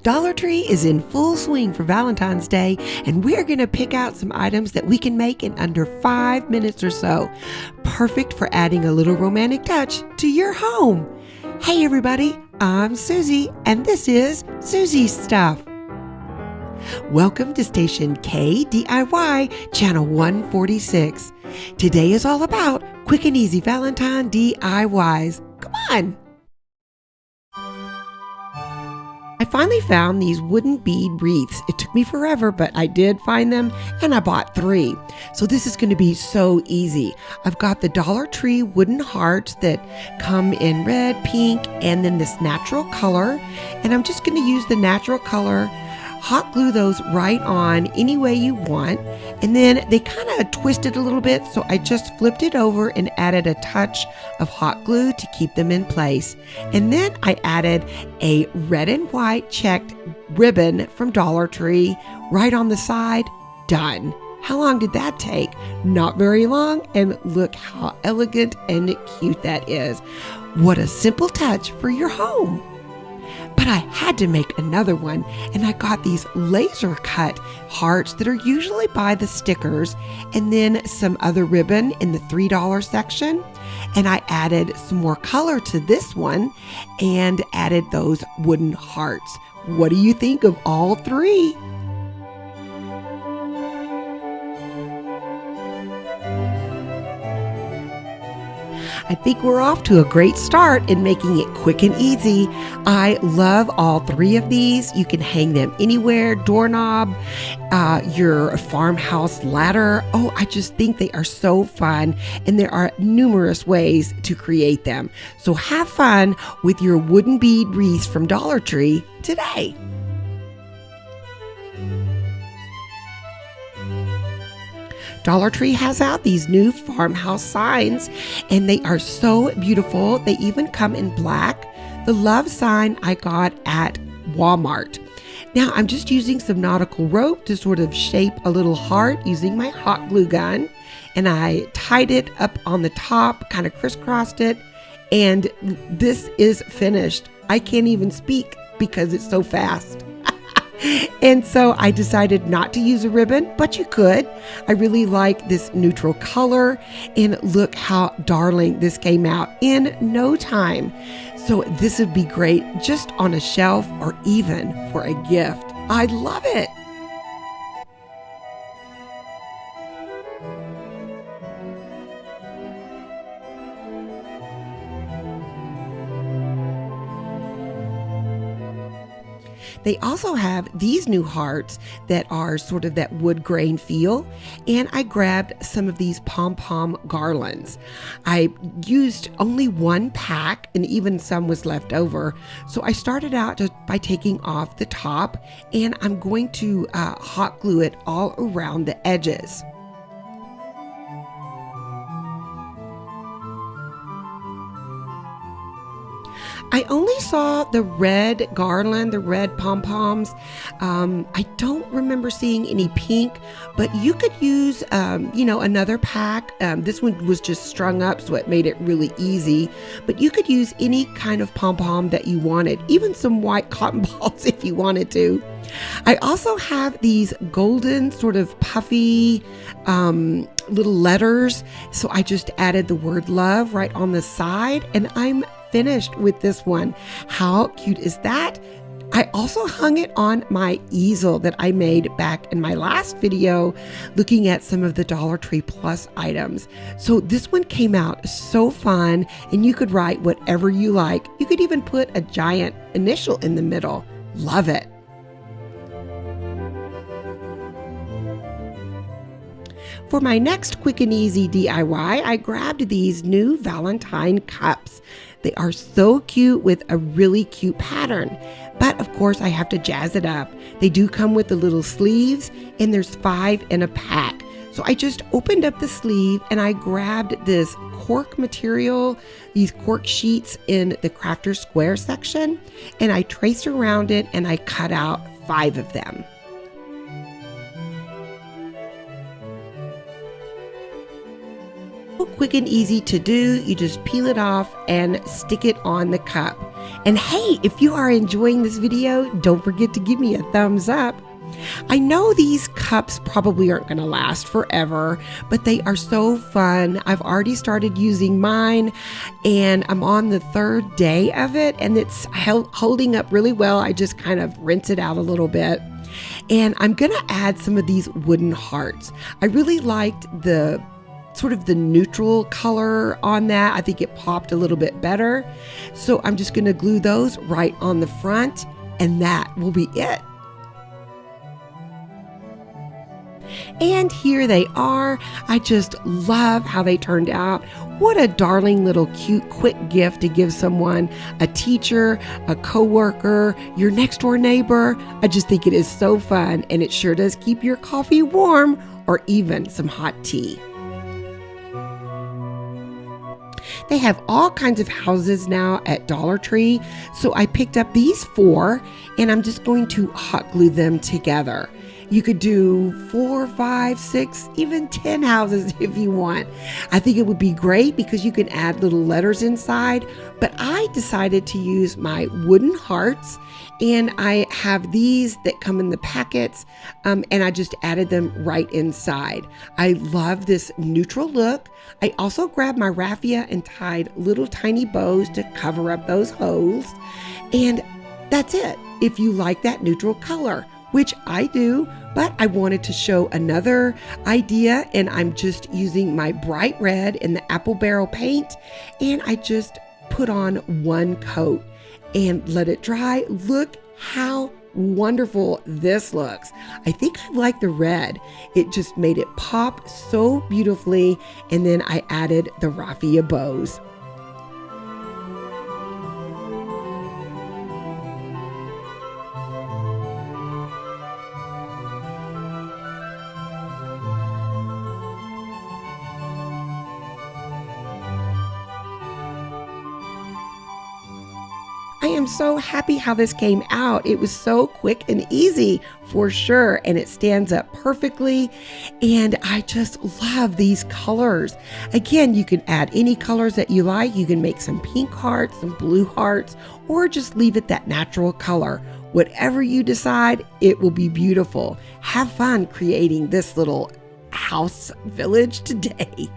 Dollar Tree is in full swing for Valentine's Day, and we're going to pick out some items that we can make in under 5 minutes or so. Perfect for adding a little romantic touch to your home. Hey everybody, I'm Soozie, and this is Soozie's Stuff. Welcome to station KDIY Channel 146. Today is all about quick and easy Valentine DIYs. Come on! I finally found these wooden bead wreaths. It took me forever, but I did find them, and I bought 3. So this is going to be so easy. I've got the Dollar Tree wooden hearts that come in red, pink, and then this natural color. And I'm just going to use the natural color, hot glue those right on any way you want. And then they kind of twisted a little bit, so I just flipped it over and added a touch of hot glue to keep them in place. And then I added a red and white checked ribbon from Dollar Tree right on the side. Done. How long did that take? Not very long, and look how elegant and cute that is. What a simple touch for your home. But I had to make another one, and I got these laser cut hearts that are usually by the stickers, and then some other ribbon in the $3 section. And I added some more color to this one and added those wooden hearts. What do you think of all 3? I think we're off to a great start in making it quick and easy. I love all 3 of these. You can hang them anywhere, doorknob, your farmhouse ladder. Oh, I just think they are so fun, and there are numerous ways to create them. So have fun with your wooden bead wreaths from Dollar Tree today. Dollar Tree has out these new farmhouse signs, and they are so beautiful. They even come in black. The love sign I got at Walmart. Now I'm just using some nautical rope to sort of shape a little heart using my hot glue gun, and I tied it up on the top, kind of crisscrossed it, and this is finished. I can't even speak because it's so fast. And so I decided not to use a ribbon, but you could. I really like this neutral color, and look how darling this came out in no time. So this would be great just on a shelf or even for a gift. I love it. They also have these new hearts that are sort of that wood grain feel, and I grabbed some of these Pom Pom Garlands. I used only 1 pack, and even some was left over, so I started out just by taking off the top, and I'm going to hot glue it all around the edges. I only saw the red garland, the red pom-poms. I don't remember seeing any pink, but you could use, another pack. This one was just strung up, so it made it really easy. But you could use any kind of pom-pom that you wanted, even some white cotton balls if you wanted to. I also have these golden sort of puffy little letters, so I just added the word love right on the side, and I'm finished with this one. How cute is that? I also hung it on my easel that I made back in my last video looking at some of the Dollar Tree Plus items. So this one came out so fun, and you could write whatever you like. You could even put a giant initial in the middle. Love it. For my next quick and easy DIY, I grabbed these new Valentine cups. They are so cute with a really cute pattern, but of course I have to jazz it up. They do come with the little sleeves, and there's 5 in a pack. So I just opened up the sleeve, and I grabbed this cork material, these cork sheets in the Crafter Square section, and I traced around it, and I cut out 5 of them. Quick and easy to do. You just peel it off and stick it on the cup. And hey, if you are enjoying this video, don't forget to give me a thumbs up. I know these cups probably aren't going to last forever, but they are so fun. I've already started using mine and I'm on the 3rd day of it and it's holding up really well. I just kind of rinse it out a little bit. And I'm going to add some of these wooden hearts. I really liked the sort of the neutral color on that. I think it popped a little bit better. So I'm just going to glue those right on the front and that will be it. And here they are. I just love how they turned out. What a darling little cute quick gift to give someone, a teacher, a coworker, your next door neighbor. I just think it is so fun and it sure does keep your coffee warm or even some hot tea. They have all kinds of houses now at Dollar Tree. So I picked up these 4 and I'm just going to hot glue them together. You could do 4, 5, 6, even 10 houses if you want. I think it would be great because you can add little letters inside, but I decided to use my wooden hearts and I have these that come in the packets and I just added them right inside. I love this neutral look. I also grabbed my raffia and tied little tiny bows to cover up those holes. And that's it. If you like that neutral color, which I do, but I wanted to show another idea and I'm just using my bright red and the apple barrel paint and I just put on 1 coat and let it dry. Look how wonderful this looks. I think I like the red. It just made it pop so beautifully and then I added the raffia bows. I am so happy how this came out. It was so quick and easy for sure, and it stands up perfectly. And I just love these colors. Again, you can add any colors that you like. You can make some pink hearts, some blue hearts, or just leave it that natural color. Whatever you decide, it will be beautiful. Have fun creating this little house village today.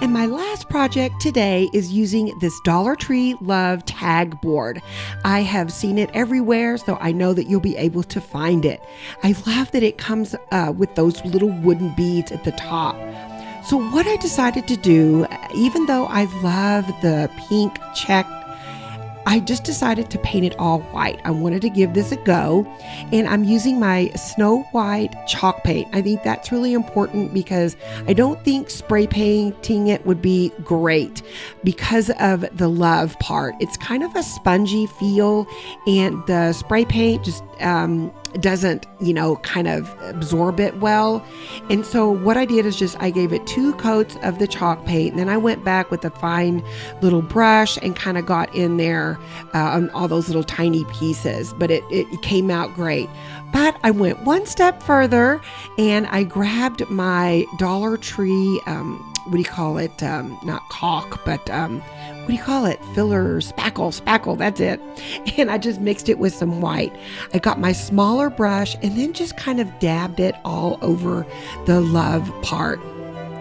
And my last project today is using this Dollar Tree Love tag board. I have seen it everywhere, so I know that you'll be able to find it. I love that it comes with those little wooden beads at the top. So what I decided to do, even though I love the pink check, I just decided to paint it all white. I wanted to give this a go, and I'm using my Snow White chalk paint. I think that's really important because I don't think spray painting it would be great because of the love part. It's kind of a spongy feel, and the spray paint just doesn't, kind of absorb it well. And so what I did is just I gave it 2 coats of the chalk paint, and then I went back with a fine little brush and kind of got in there on all those little tiny pieces, but it came out great. But I went one step further and I grabbed my Dollar Tree, what do you call it? Not caulk, but what do you call it? Filler, spackle, that's it. And I just mixed it with some white. I got my smaller brush and then just kind of dabbed it all over the love part.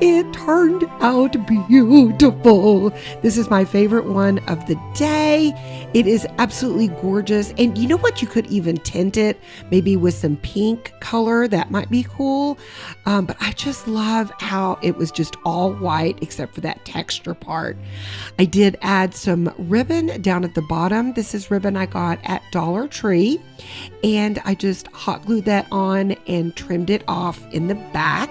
It turned out beautiful. This is my favorite one of the day. It is absolutely gorgeous. And you know what? You could even tint it maybe with some pink color. That might be cool. But I just love how it was just all white except for that texture part. I did add some ribbon down at the bottom. This is ribbon I got at Dollar Tree. And I just hot glued that on and trimmed it off in the back.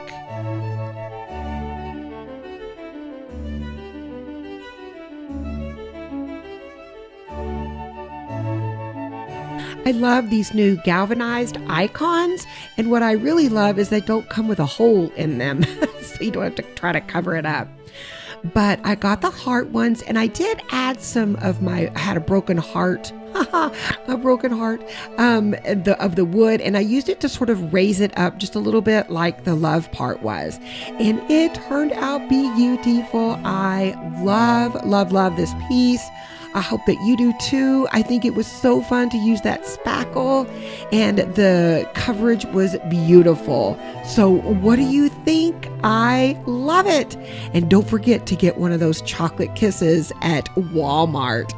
I love these new galvanized icons, and what I really love is they don't come with a hole in them, so you don't have to try to cover it up. But I got the heart ones, and I did add some of I had a broken heart. a broken heart of the wood, and I used it to sort of raise it up just a little bit like the love part was, and it turned out beautiful. I love this piece. I hope that you do too. I think it was so fun to use that spackle, and the coverage was beautiful. So what do you think? I love it. And don't forget to get one of those chocolate kisses at Walmart.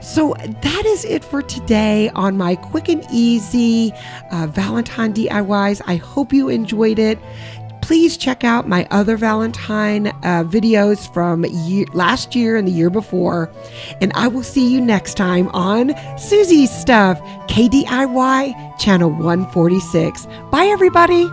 So that is it for today on my quick and easy Valentine DIYs. I hope you enjoyed it. Please check out my other Valentine videos from last year and the year before. And I will see you next time on Soozie's Stuff, KDIY Channel 146. Bye, everybody.